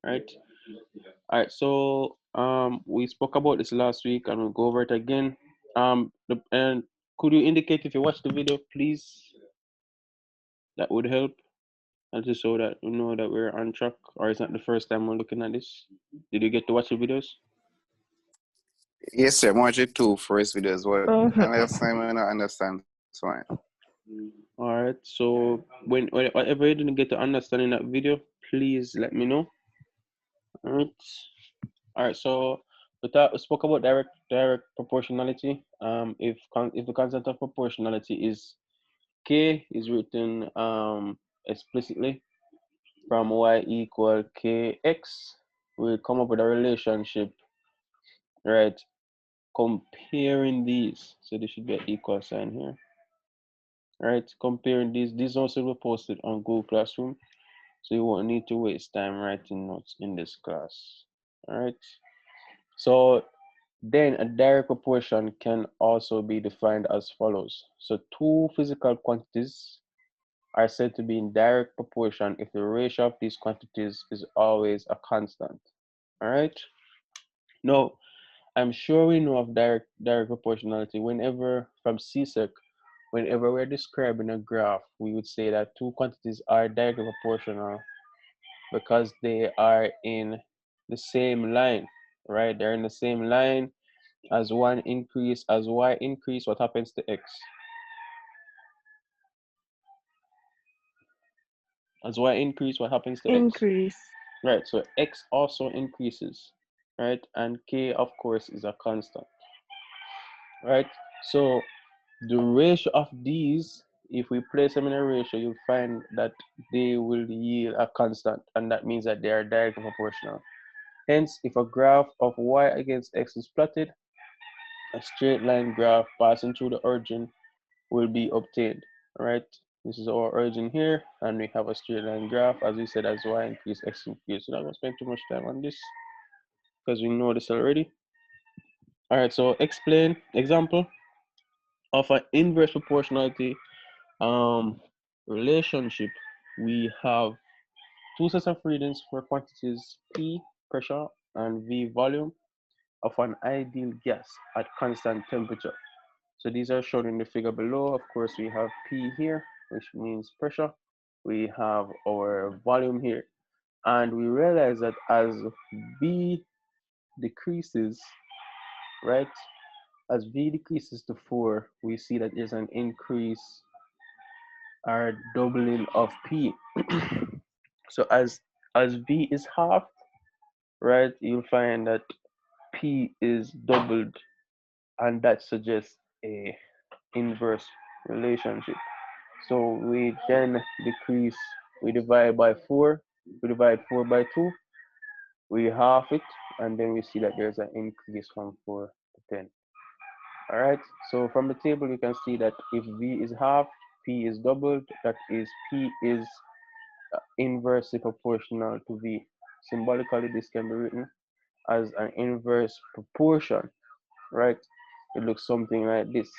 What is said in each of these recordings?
right? All right, so we spoke about this last week and we'll go over it again. And could you indicate if you watched the video, please? That would help. And just so that we know that we're on track, or it's not the first time we're looking at this. Did you get to watch the videos? Yes, sir. I watched it too first videos. What unless I may not understand. So All right. So whatever you didn't get to understand in that video, please let me know. All right. All right. So we spoke about direct proportionality. If the concept of proportionality is K is written explicitly from y equal kx, we come up with a relationship, right? Comparing these, so there should be an equal sign here, right? Comparing these also will be posted on Google Classroom, so you won't need to waste time writing notes in this class. All right. So then a direct proportion can also be defined as follows. So two physical quantities are said to be in direct proportion if the ratio of these quantities is always a constant. All right. Now, I'm sure we know of direct proportionality. Whenever from CSEC, whenever we're describing a graph, we would say that two quantities are directly proportional because they are in the same line, right? They're in the same line. As y increase, what happens to x? As y increase, what happens to x? Increase. Right, so x also increases, right? And k, of course, is a constant, right? So the ratio of these, if we place them in a ratio, you'll find that they will yield a constant, and that means that they are directly proportional. Hence, if a graph of y against x is plotted, a straight line graph passing through the origin will be obtained, right? This is our origin here, and we have a straight line graph, as we said, as y increase, x increase. So I'm not gonna spend too much time on this because we know this already. All right, so explain example of an inverse proportionality relationship. We have two sets of readings for quantities P, pressure, and V, volume, of an ideal gas at constant temperature. So these are shown in the figure below. Of course, we have P here, which means pressure. We have our volume here. And we realize that as V decreases, right? As V decreases to 4, we see that there's an increase or doubling of P. So as V is half, right, you'll find that P is doubled, and that suggests a inverse relationship. So we then decrease, we divide by 4, we divide 4 by 2, we half it, and then we see that there's an increase from 4 to 10. All right, so from the table you can see that if V is half, P is doubled, that is P is inversely proportional to V. Symbolically, this can be written as an inverse proportion, right? It looks something like this.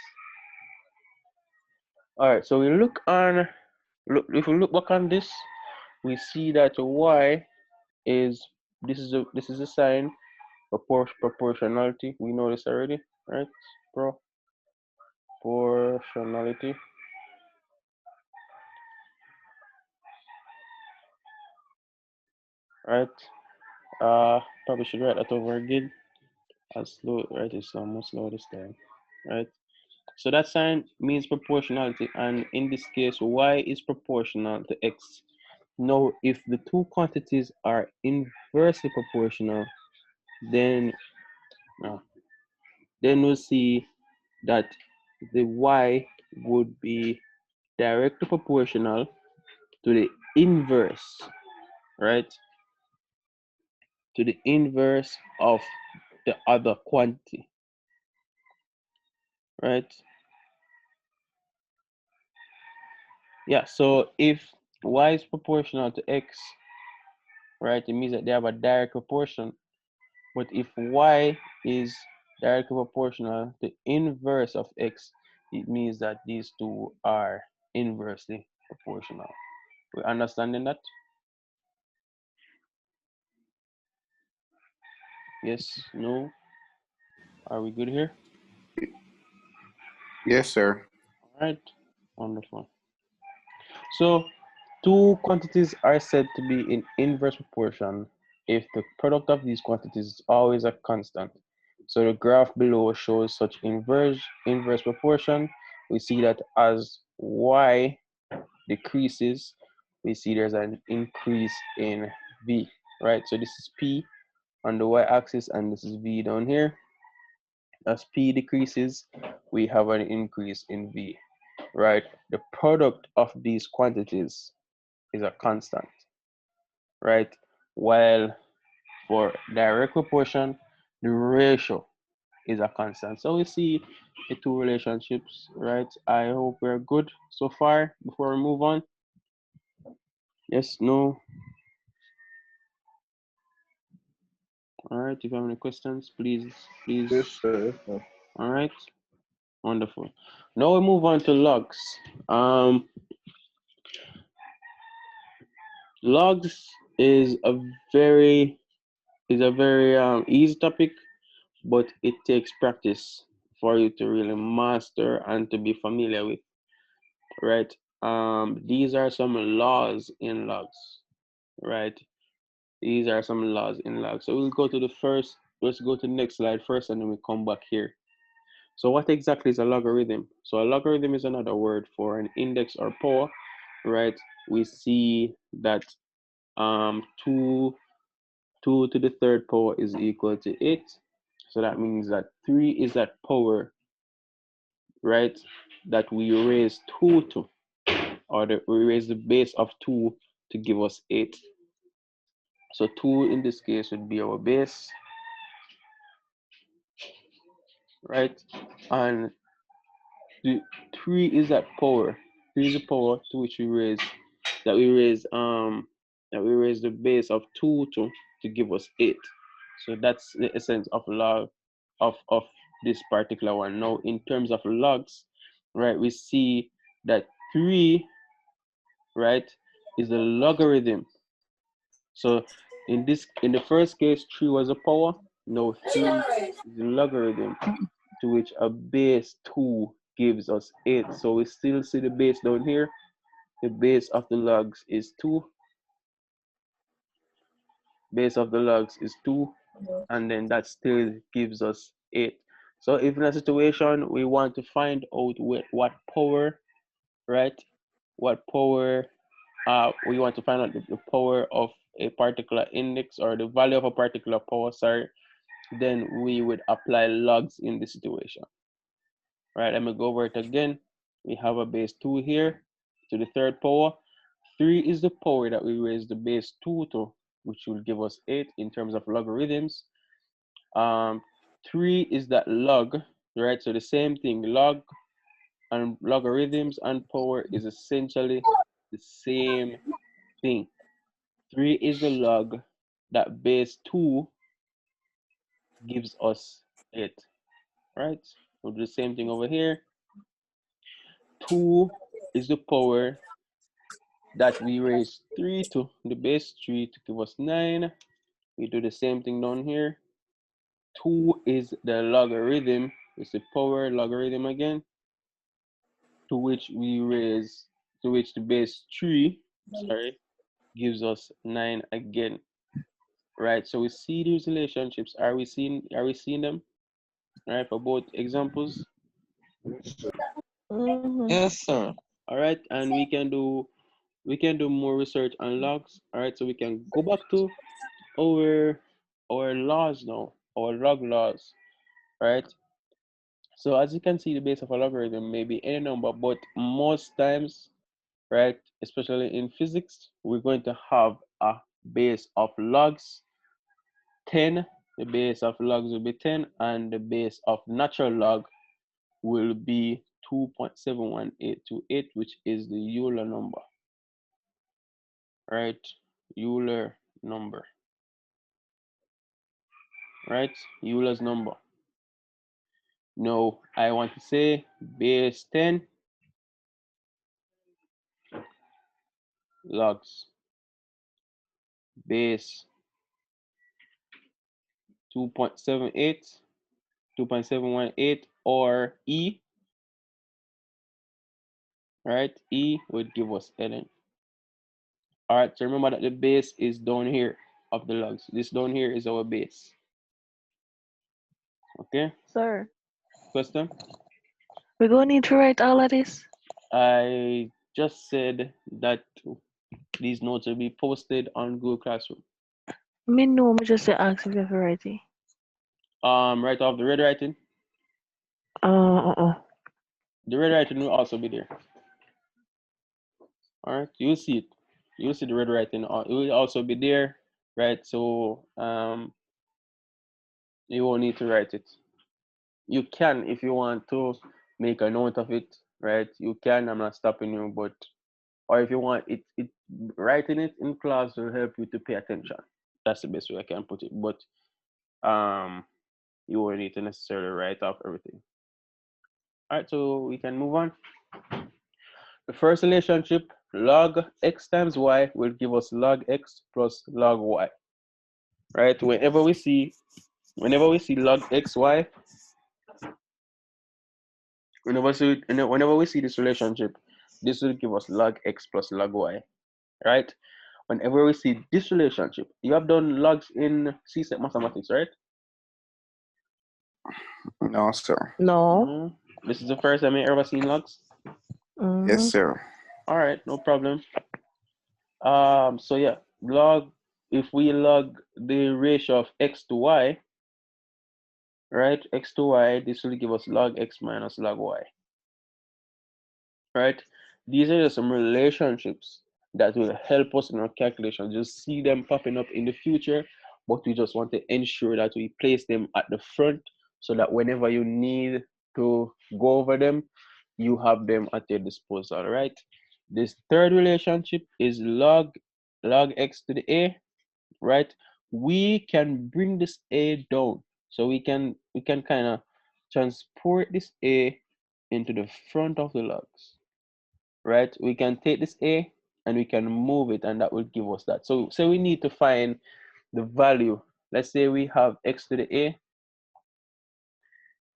All right, so we look on, if we look back on this, we see that y is, this is a sign, proportionality. We know this already, right? Proportionality. Right? Probably should write that over again. I'll write it so much slow this time. Right? So that sign means proportionality, and in this case, y is proportional to x. Now, if the two quantities are inversely proportional, then we'll see that the y would be directly proportional to the inverse, right? To the inverse of the other quantity, right? Yeah, so if y is proportional to x, right, it means that they have a direct proportion. But if y is directly proportional to inverse of x, it means that these two are inversely proportional. We understanding that? Yes, no? Are we good here? Yes, sir. All right, wonderful. So two quantities are said to be in inverse proportion if the product of these quantities is always a constant. So the graph below shows such inverse proportion. We see that as y decreases, we see there's an increase in v, right? So this is p on the y-axis and this is v down here. As p decreases, we have an increase in v, right? The product of these quantities is a constant, right? While for direct proportion, the ratio is a constant. So we see the two relationships, right? I hope we're good so far before we move on. Yes, no. All right, if you have any questions, please. Yes, sir. All right, wonderful. Now we move on to logs. Logs is a very easy topic, but it takes practice for you to really master and to be familiar with, right? These are some laws in logs, right? These are some laws in logs. So we'll go to the first, let's go to the next slide first and then we come back here. So what exactly is a logarithm? So a logarithm is another word for an index or power, right? We see that 2 to the third power is equal to 8. So that means that 3 is that power, right, that we raise 2 to, or that we raise the base of 2 to give us 8. So 2 in this case would be our base, right? And the 3 is that power. 3 is the power to which we raise that we raise the base of 2 to give us 8. So that's the essence of log of this particular one. Now in terms of logs, right, we see that 3, right, is the logarithm. So in the first case 3 was a power. Now 3 is the logarithm to which a base 2 gives us 8. So we still see the base down here. The base of the logs is 2. Base of the logs is 2, and then that still gives us 8. So if in a situation we want to find out what power, right, what power we want to find out the power of a particular index or the value of a particular power, sorry, then we would apply logs in this situation. Right, let me go over it again. We have a base 2 here to the third power. 3 is the power that we raise the base 2 to, which will give us 8 in terms of logarithms. 3 is that log, right? So the same thing, log and logarithms and power is essentially the same thing. 3 is the log that base 2 gives us 8, right? We'll do the same thing over here. 2 is the power that we raise 3 to, the base 3 to give us 9. We do the same thing down here. 2 is the logarithm, it's the power logarithm again, to which the base 3, sorry, gives us 9 again. Right, so we see these relationships. Are we seeing them? All right, for both examples. Yes, sir. All right, and we can do more research on logs. All right, so we can go back to our laws now, our log laws, right? So as you can see, the base of a logarithm may be any number, but most times, right, especially in physics, we're going to have a base of logs 10. The base of logs will be 10, and the base of natural log will be 2.71828, which is the Euler number, right? Euler number, right? Euler's number. Now, I want to say base 10 logs base 2.78, 2.718, or E, right? E would give us ln. All right, so remember that the base is down here of the logs. This down here is our base. Okay, Sir, question? we're going to need to write all of this. I just said that these notes will be posted on Google Classroom. Me know, me just say ask if you have to write it. Right off the red writing. Uh-uh. The red writing will also be there. All right, you'll see it. You'll see the red writing. It will also be there, right? So you won't need to write it. You can, if you want to make a note of it, right? You can. I'm not stopping you, but or if you want it, writing it in class will help you to pay attention. That's the best way I can put it. But you won't need to necessarily write off everything. All right, so we can move on. The first relationship, log x times y, will give us log x plus log y. Right? Whenever we see log xy, whenever we see this relationship, this will give us log x plus log y. Right? Whenever we see this relationship, you have done logs in CSEC mathematics, right? No, sir. No. This is the first time you ever seen logs? Yes, sir. All right, no problem. So yeah, if we log the ratio of x to y, right? X to y, this will give us log x minus log y. Right? These are just some relationships that will help us in our calculation. Just see them popping up in the future, but we just want to ensure that we place them at the front so that whenever you need to go over them, you have them at your disposal, right? This third relationship is log x to the a, right? We can bring this a down. So we can kind of transport this a into the front of the logs, right? We can take this a and we can move it, and that will give us that. So we need to find the value. Let's say we have x to the a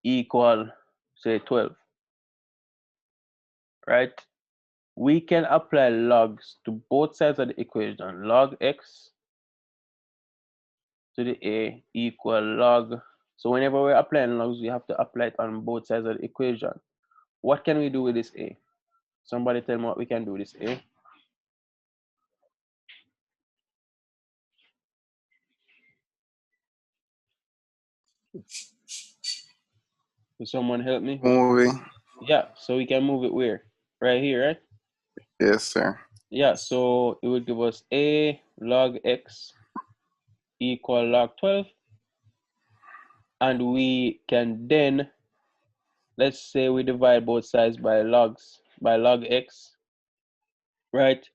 equal, say, 12, right? We can apply logs to both sides of the equation. Log x to the a equal log. So whenever we're applying logs, we have to apply it on both sides of the equation. What can we do with this a? Somebody tell me what we can do with this a. Will someone help me? Movie. Yeah, so we can move it where? Right here, right? Yes, sir. Yeah, so it would give us a log x equal log 12. And we can then, let's say we divide both sides by log x, right?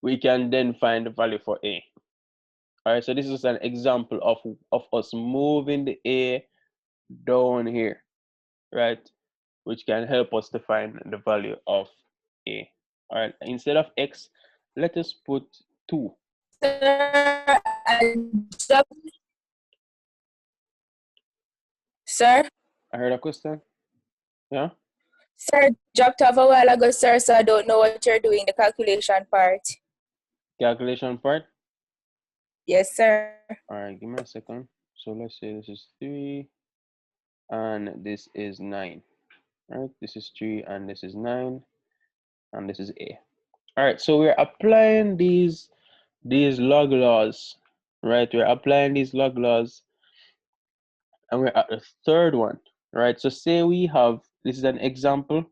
We can then find the value for a. All right, so this is an example of us moving the a down here, right? Which can help us to find the value of a. All right, instead of x, let us put 2. Sir, I heard a question. Yeah? sir, dropped off a while ago, sir, so I don't know what you're doing, the calculation part. Calculation part? Yes, sir. All right, give me a second. So let's say this is 3 and this is 9. All right, this is 3 and this is 9 and this is a. All right, so we're applying these log laws, right? We're applying these log laws and we're at the third one, right? So say we have, this is an example,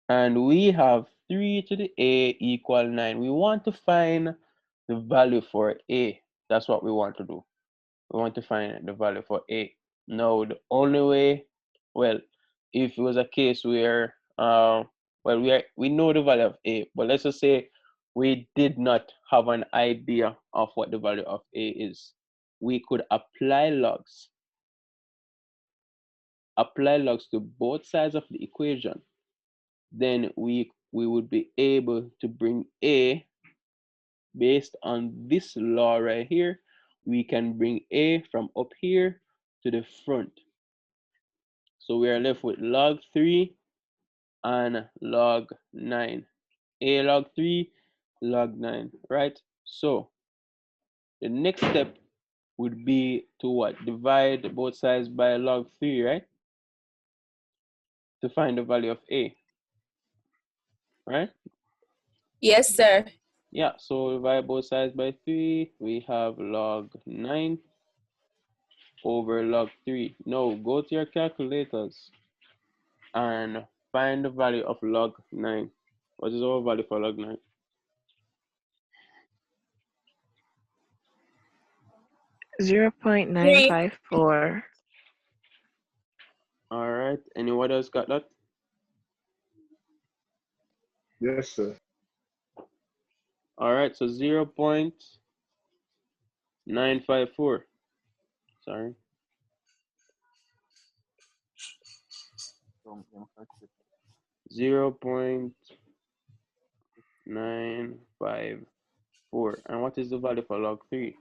and we have 3 to the a equal 9. We want to find the value for a. That's what we want to do. We want to find the value for a. Now, the only way, well, if it was a case where, we know the value of a, but let's just say we did not have an idea of what the value of a is. We could apply logs to both sides of the equation. Then we would be able to bring a based on this law right here. we can bring a from up here to the front. So we are left with log 3 and log 9. A log 3, log 9, right? So the next step would be to what? Divide both sides by log 3, right? To find the value of a, right? Yes, sir. Yeah, so divide both sides by 3, we have log 9 over log 3. Now go to your calculators and find the value of log 9. What is our value for log 9? Zero 0.954. All right, anyone else got that? Yes, sir. All right, so 0.954. Sorry. Zero point 954. And what is the value for log 3?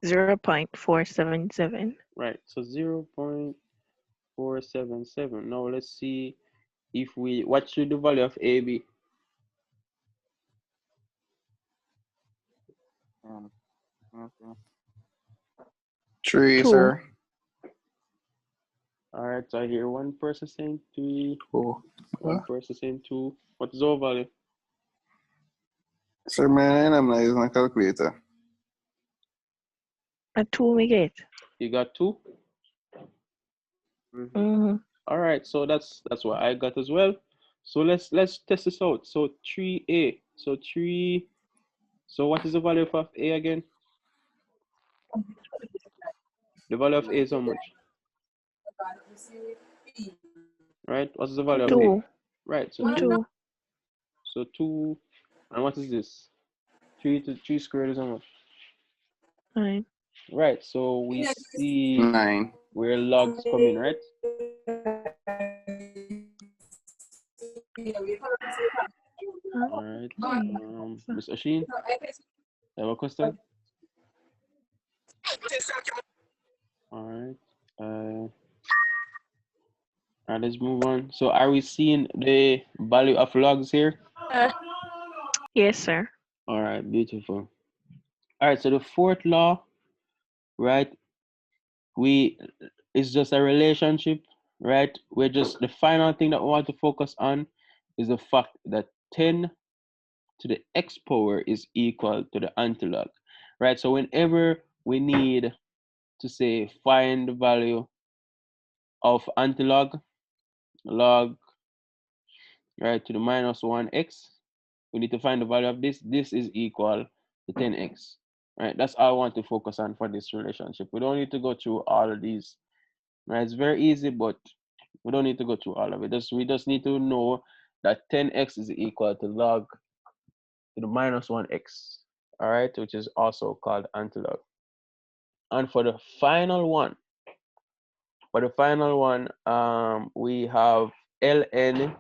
0.477. Right, so 0.477. Now let's see if what should the value of a be? Three, 2. sir. All right, so I hear one person saying 3, Oh. one person saying 2. What is our value? Sir, man, I'm not using a calculator. A 2 we get. You got 2? Mm-hmm. All right, so that's what I got as well. So let's test this out. So 3a. So 3. So what is the value of a again? The value of a is how much? Right? What's the value of a? 2. Right. So 2. 2. So 2. And what is this? 3 to 3 squared is how much? 9. Right. So we see 9. where logs come in, right? All right. Ms. Asheen, you have a question? All right. All right, let's move on. So are we seeing the value of logs here? Yes, sir. All right, beautiful. All right, so the fourth law, right? It's just a relationship, right? We're just, the final thing that we want to focus on is the fact that 10 to the x power is equal to the antilog, right? So whenever we need to say find the value of antilog, log, right, to the minus 1x, we need to find the value of this. This is equal to 10x, right? That's all I want to focus on for this relationship. We don't need to go through all of these, right? It's very easy, but we don't need to go through all of it. We just need to know that 10x is equal to log to the minus 1x, all right, which is also called antilog. And for the final one, we have ln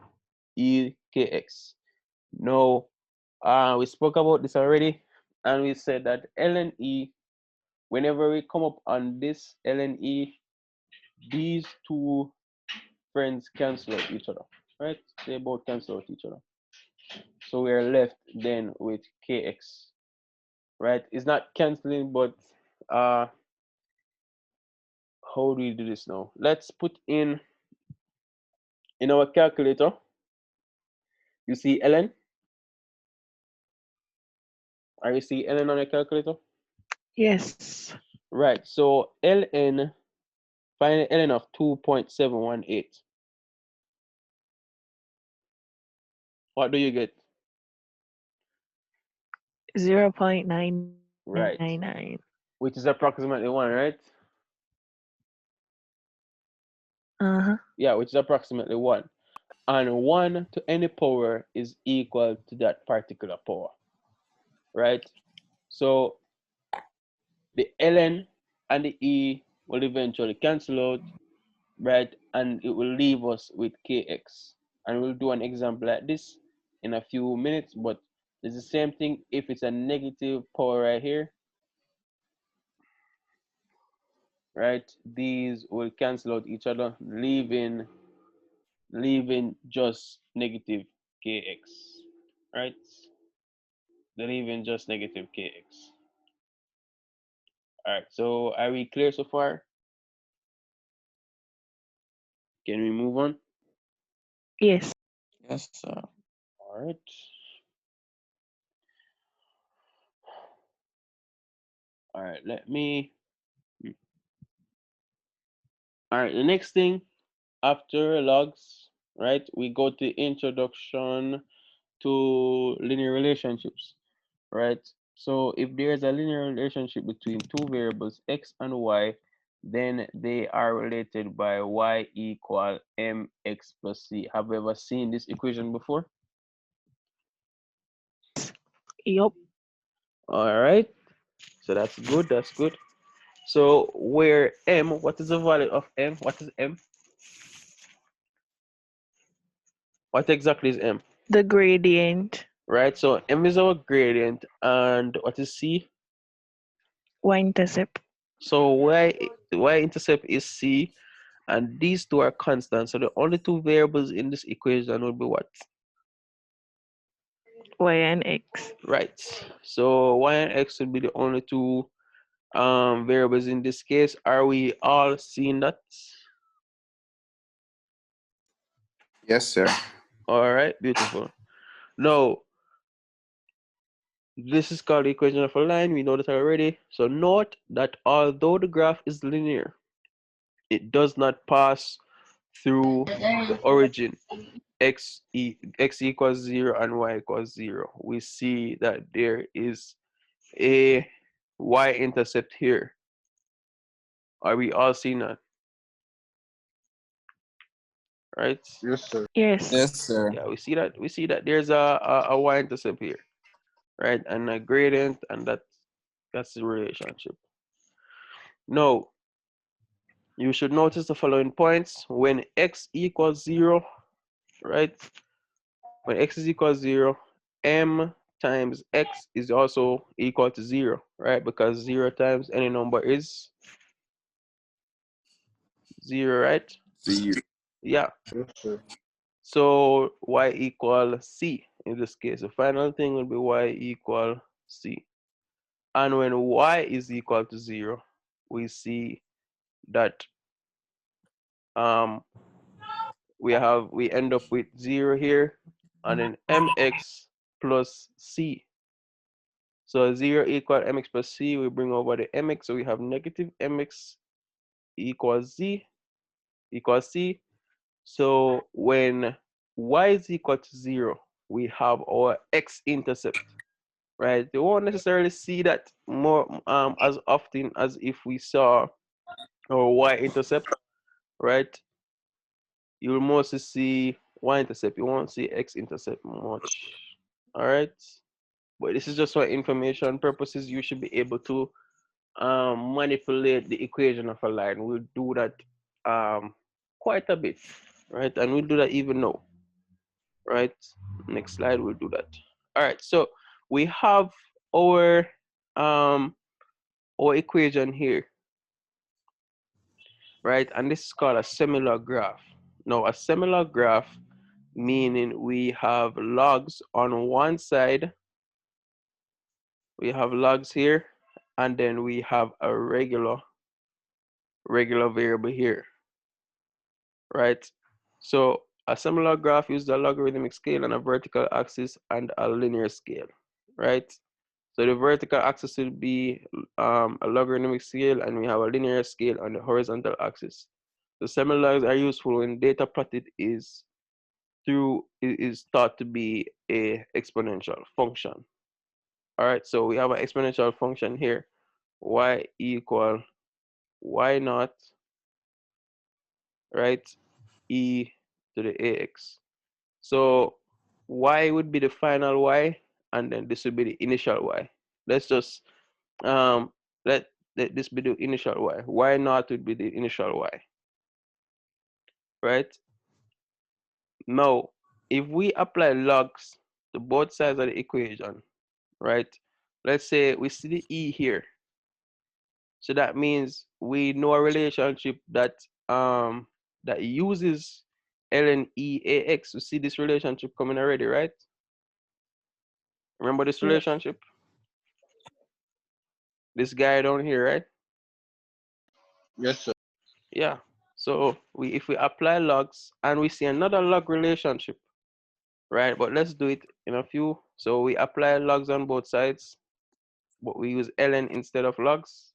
ekx. Now, we spoke about this already, and we said that ln e, whenever we come up on this ln e, these two friends cancel out each other, right? They both cancel out each other. So we're left then with kx, right? It's not canceling, but how do we do this now? Let's put in our calculator. You see ln? Are you see ln on your calculator? Yes. Right. So ln, find ln of 2.718. What do you get? 0.999. Right. Which is approximately 1, right? Uh-huh. Yeah, which is approximately 1. And 1 to any power is equal to that particular power, right? So the ln and the e will eventually cancel out, right? And it will leave us with kx. And we'll do an example like this in a few minutes, but it's the same thing if it's a negative power right here, right? These will cancel out each other, leaving just negative kx, right? Leaving just negative kx. All right, so are we clear so far? Can we move on? Yes. Yes, sir. All right. All right, let me. All right, the next thing after logs, right? We go to introduction to linear relationships, right? So if there's a linear relationship between two variables, x and y, then they are related by y equal mx plus c. Have you ever seen this equation before? Yup. All right, so that's good, that's good. So where m, what is the value of m? What is m? What exactly is m? The gradient. Right, so m is our gradient, and what is c? Y-intercept. So y-intercept is c, and these two are constant. So the only two variables in this equation will be what? Y and X. Right. So y and x will be the only two variables in this case. Are we all seeing that? Yes, sir. All right, beautiful. Now, this is called the equation of a line. We know that already. So note that although the graph is linear, it does not pass through the origin. X equals 0 and y equals 0. We see that there is a y-intercept here. Are we all seeing that? Right? Yes, sir. Yes. Yes, sir. Yeah, we see that. We see that there's a y-intercept here, right? And a gradient, and that's the relationship. Now, you should notice the following points. When x equals 0, right? When x is equal to 0, m times x is also equal to 0, right? Because 0 times any number is 0, right? Zero. Yeah. Yes, sir. So y equal c in this case. The final thing will be y equal c. And when y is equal to 0, we see that we end up with 0 here, and then mx plus c. So 0 equal mx plus c, we bring over the mx, so we have negative mx equals z equals c. So when y is equal to 0, we have our x-intercept, right? You won't necessarily see that more as often as if we saw our y-intercept, right? You will mostly see y-intercept. You won't see x-intercept much, all right? But this is just for information purposes. You should be able to manipulate the equation of a line. We'll do that quite a bit, right? And we'll do that even now, right? Next slide, we'll do that. All right, so we have our equation here, right? And this is called a similar graph. Now, a similar graph meaning we have logs on one side, we have logs here, and then we have a regular variable here, right? So a similar graph uses a logarithmic scale and a vertical axis and a linear scale, right? So the vertical axis will be a logarithmic scale, and we have a linear scale on the horizontal axis. The similars are useful when data plotted is thought to be a exponential function. All right, so we have an exponential function here, y equal y naught, right, e to the ax. So y would be the final y, and then this would be the initial y. Let's just let this be the initial y. Y naught would be the initial y, right? Now, if we apply logs to both sides of the equation, right? Let's say we see the e here, So that means we know a relationship that that uses ln EAX. You see this relationship coming already, right? Remember this Yeah. relationship? This guy down here, right? Yes, sir. Yeah. So if we apply logs and we see another log relationship, right? But let's do it in a few. So we apply logs on both sides, but we use ln instead of logs.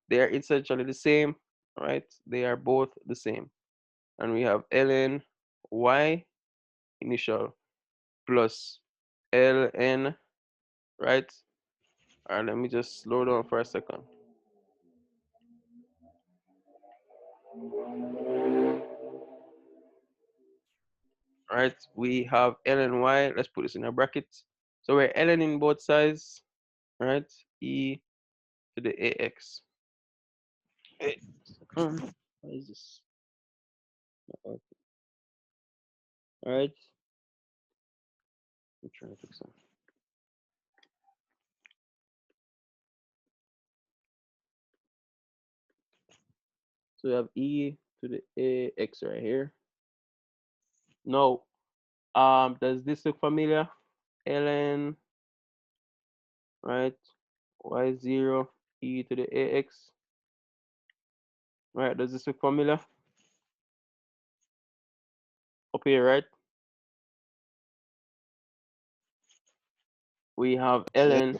They are essentially the same, right? They are both the same. And we have ln y initial plus ln, right? All right, let me just slow down for a second. All right, we have ln y. Let's put this in a bracket. So we're ln in both sides, right? E to the ax. What is this? All right, I'm trying to fix that. So we have e to the ax right here. No, does this look familiar? ln, right? Y0 e to the ax. Right, does this look familiar? Up here, right? We have ln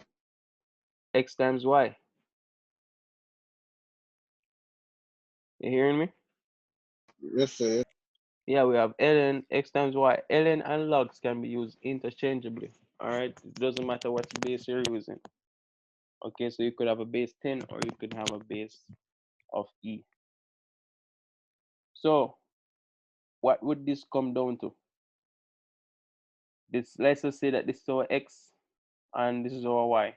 x times y. You hearing me? Yes, sir. Yeah, we have ln x times y. Ln and logs can be used interchangeably. All right, it doesn't matter what base you're using. Okay, so you could have a base 10 or you could have a base of e. So what would this come down to? This, let's just say that this is our x and this is our y.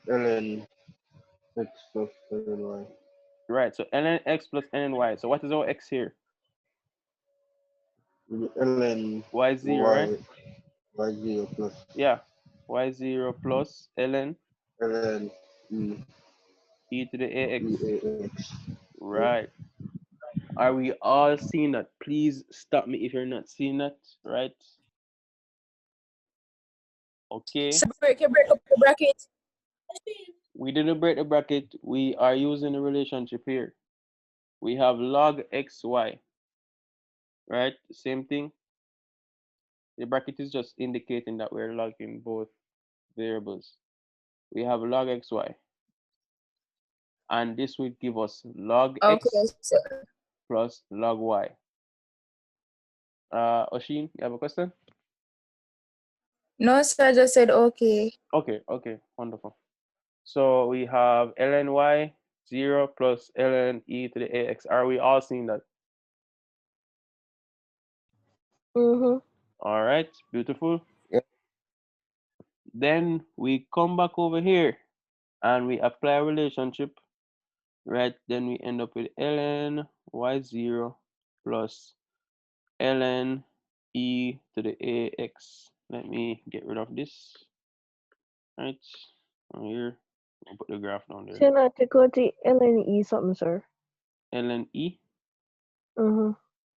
ln x plus ln y. Right, so ln x plus ln y. So what is our x here? ln Y0, right? y y0 plus Yeah, y0 plus ln ln e to the ax. eax. Right. Are we all seeing that? Please stop me if you're not seeing that, right? Okay. So break up the bracket. We didn't break the bracket. We are using the relationship here. We have log xy, right? Same thing. The bracket is just indicating that we're logging both variables. We have log xy. And this would give us log Okay, x so plus log y. Oshin, you have a question? no, sir, I just said okay. Okay, wonderful. So we have ln y 0 plus ln e to the ax. Are we all seeing that? Mm-hmm. All right, beautiful. Yeah. Then we come back over here and we apply a relationship, right? Then we end up with ln y0 plus ln e to the ax. Let me get rid of this, right? From here, I'll put the graph down there. So now to go to LNE something, sir. ln e. Mm-hmm.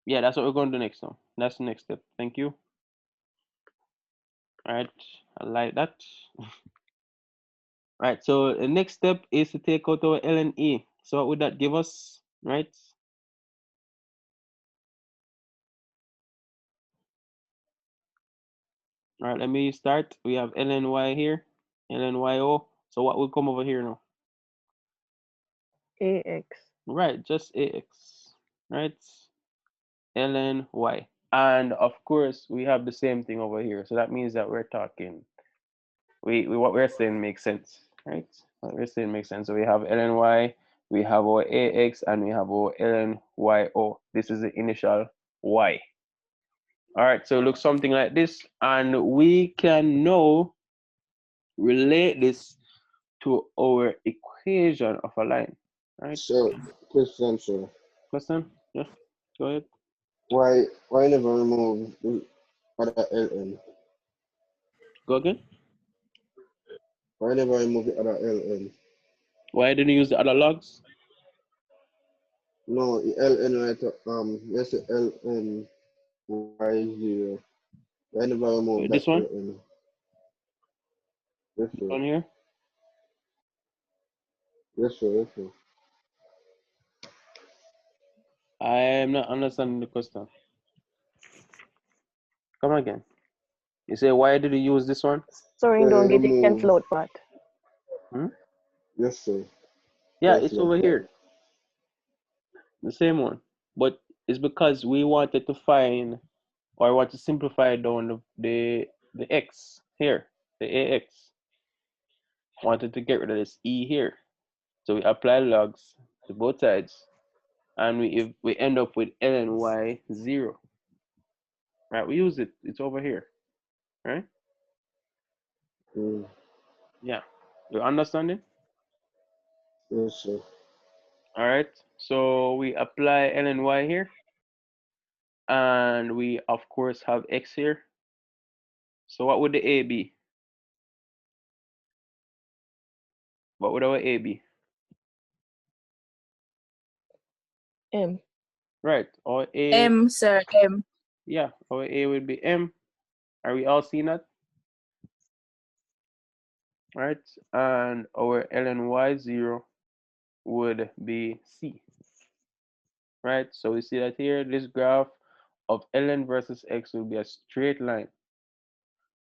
Yeah, that's what we're going to do next now. That's the next step. Thank you. All right, I like that. Right, so the next step is to take out our lne. So what would that give us, right? All right, let me start. We have lny here, lnyo. So what will come over here now? AX. Right, just ax, right? lny. And of course, we have the same thing over here. So that means that we're talking, we what we're saying makes sense, right? What we're saying makes sense. So we have lny, we have our ax, and we have our lnyo. This is the initial y. All right, so it looks something like this, and we can now relate this to our equation of a line. Right? So question, sir. Question? Yeah, go ahead. Why never remove the other ln? Go again. Why never remove the other ln? Why didn't you use the other logs? No, the ln right. Yes, the ln y0. Why never remove This that one? ln? Yes, This sir. one here? Yes, sir. Yes, sir. I am not understanding the question. Come again. You say, why did you use this one? Sorry, don't get it cancel Remove. out part. Hmm? Yes, sir. Yeah, it's Cancel over out part. here. The same one. But it's because we wanted to find, or I want to simplify down the x here, the ax. Wanted to get rid of this e here. So we apply logs to both sides. And we end up with ln y0. Right, we use it. It's over here. Right? Mm. Yeah. You understanding? Yes, sir. All right. So we apply ln y here. And we, of course, have x here. So what would the a be? What would our a be? M. Right. Our a, M, sir, M. yeah, our a would be m. Are we all seeing that? Right. And our ln y0 would be c. Right. So we see that here, this graph of ln versus x will be a straight line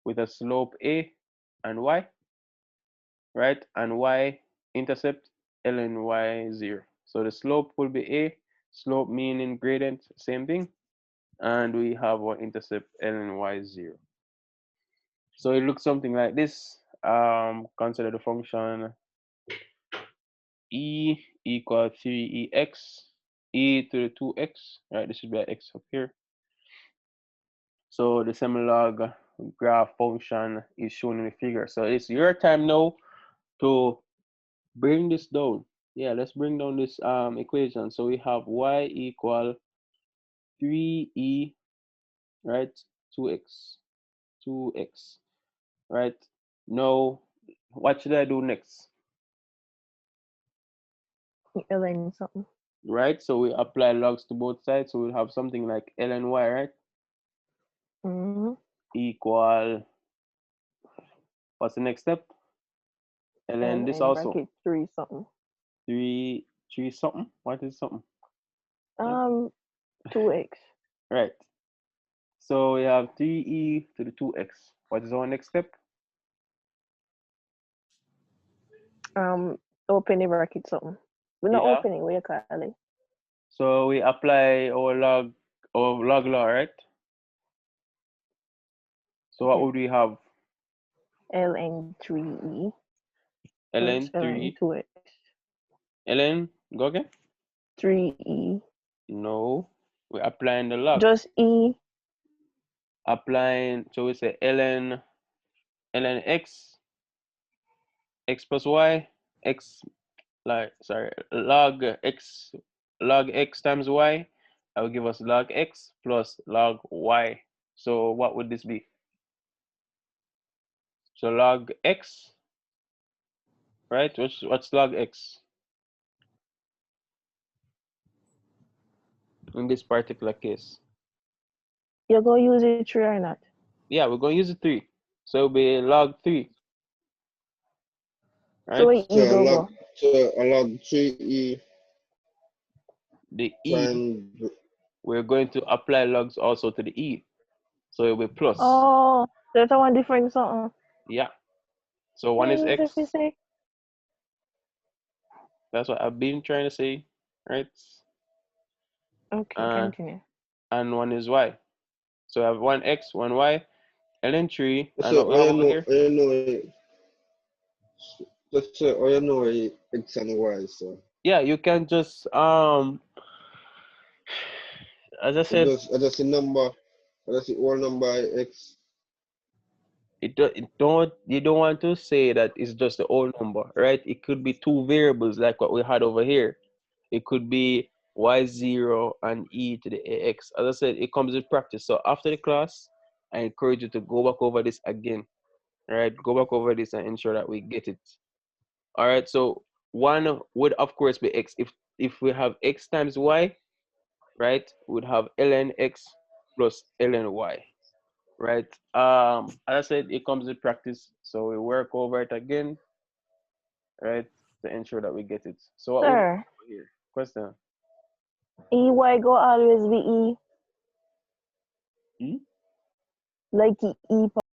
with a slope a and y, right? And y-intercept ln y0. So the slope will be a, slope meaning gradient, same thing. And we have our intercept ln y0. So it looks something like this. Consider the function e equal 3ex, e to the 2x, right? This should be an x up here. So the semilog graph function is shown in the figure. So it's your time now to bring this down. Yeah, let's bring down this equation. So we have y equal 3e, right? 2x, 2x, right? Now, what should I do next? ln something. Right, so we apply logs to both sides. So we'll have something like ln y, right? Mm-hmm. Equal, what's the next step? ln this ln also. bracket 3 something. 3 something? What is something? 2x. Right. So we have 3e to the 2x. What is our next step? Open the bracket something. We're not Yeah. opening, what you call it? So we apply our log law, right? So what Yeah. would we have? ln 3e ln plus 3, ln 2x. ln, go again? 3e. No, we're applying the log. Just e. Applying, so we say ln x, x plus y, x, like, sorry, log x times y, that will give us log x plus log y. So what would this be? So log x, right? What's log x in this particular case? You're going to use it 3 or not? Yeah, we're going to use the 3. So it'll be log 3, right? So where e So go? a log 3e The e, times. we're going to apply logs also to the e. So it'll be plus. Oh, there's one different something. Yeah. So one is x. Say? That's what I've been trying to say, right? Okay, continue. And one is y. So I have one x, one y, and then 3. And So what we have over here? Let's say I know x and y. So Yeah, you can just as I said, I just the number. I just the whole number x. you don't want to say that it's just the whole number, right? It could be 2 variables like what we had over here. It could be y0 and e to the ax. As I said, it comes with practice. So after the class, I encourage you to go back over this again, All right, go back over this and ensure that we get it. All right, so 1 would of course be x. If we have x times y, right, we'd have ln x plus ln y, right? As I said, it comes with practice, so we work over it again, right, to ensure that we get it. So what would Sir, here? Question. EY go always be E. Hmm? Like E